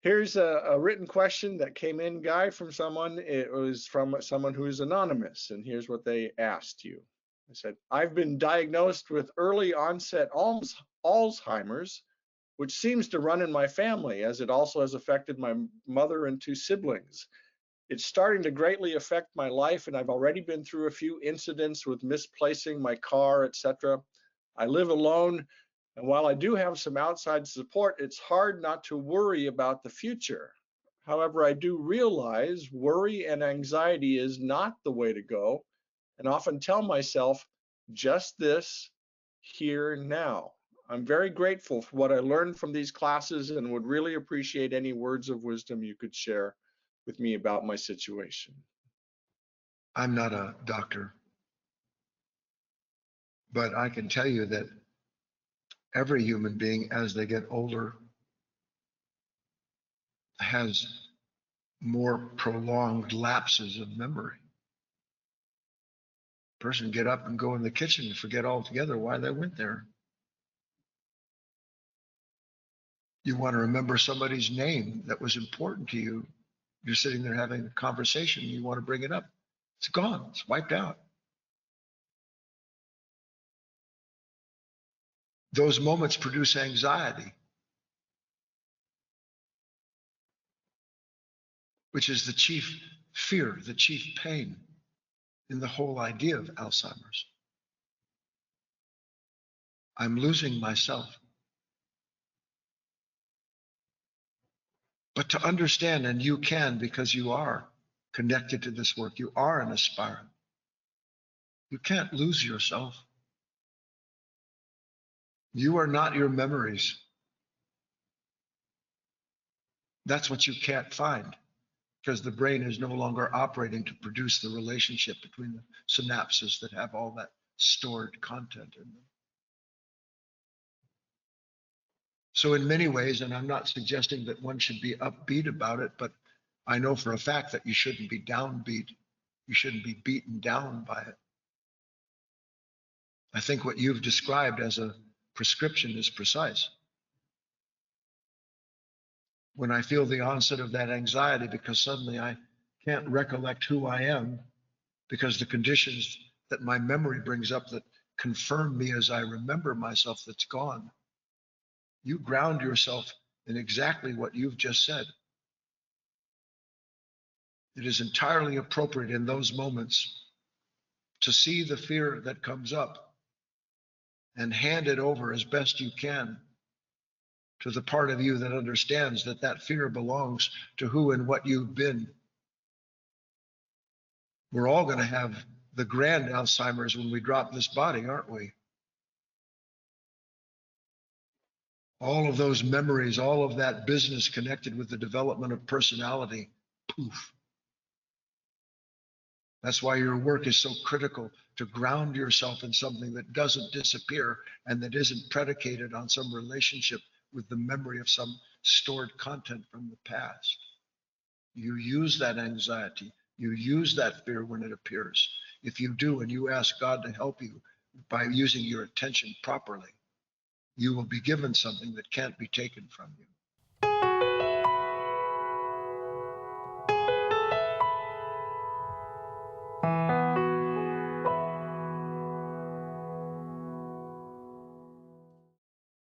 Here's a written question that came in, Guy, from someone. It was from someone who's anonymous, and here's what they asked you. They said, I've been diagnosed with early onset Alzheimer's, which seems to run in my family, as it also has affected my mother and two siblings. It's starting to greatly affect my life, and I've already been through a few incidents with misplacing my car, etc. I live alone, and while I do have some outside support, it's hard not to worry about the future. However, I do realize worry and anxiety is not the way to go, and often tell myself, just this, here, now. I'm very grateful for what I learned from these classes and would really appreciate any words of wisdom you could share with me about my situation. I'm not a doctor, but I can tell you that every human being, as they get older, has more prolonged lapses of memory. Person get up and go in the kitchen and forget altogether why they went there. You want to remember somebody's name that was important to you. You're sitting there having a conversation, you want to bring it up. It's gone, it's wiped out. Those moments produce anxiety, which is the chief fear, the chief pain in the whole idea of Alzheimer's. I'm losing myself. But to understand, and you can because you are connected to this work, you are an aspirant. You can't lose yourself. You are not your memories. That's what you can't find because the brain is no longer operating to produce the relationship between the synapses that have all that stored content in them. So in many ways, and I'm not suggesting that one should be upbeat about it, but I know for a fact that you shouldn't be downbeat. You shouldn't be beaten down by it. I think what you've described as a prescription is precise. When I feel the onset of that anxiety because suddenly I can't recollect who I am because the conditions that my memory brings up that confirm me as I remember myself, that's gone. You ground yourself in exactly what you've just said. It is entirely appropriate in those moments to see the fear that comes up and hand it over as best you can to the part of you that understands that that fear belongs to who and what you've been. We're all going to have the grand Alzheimer's when we drop this body, aren't we? All of those memories, all of that business connected with the development of personality, poof. That's why your work is so critical, to ground yourself in something that doesn't disappear and that isn't predicated on some relationship with the memory of some stored content from the past. You use that anxiety, you use that fear when it appears. If you do, and you ask God to help you by using your attention properly, you will be given something that can't be taken from you.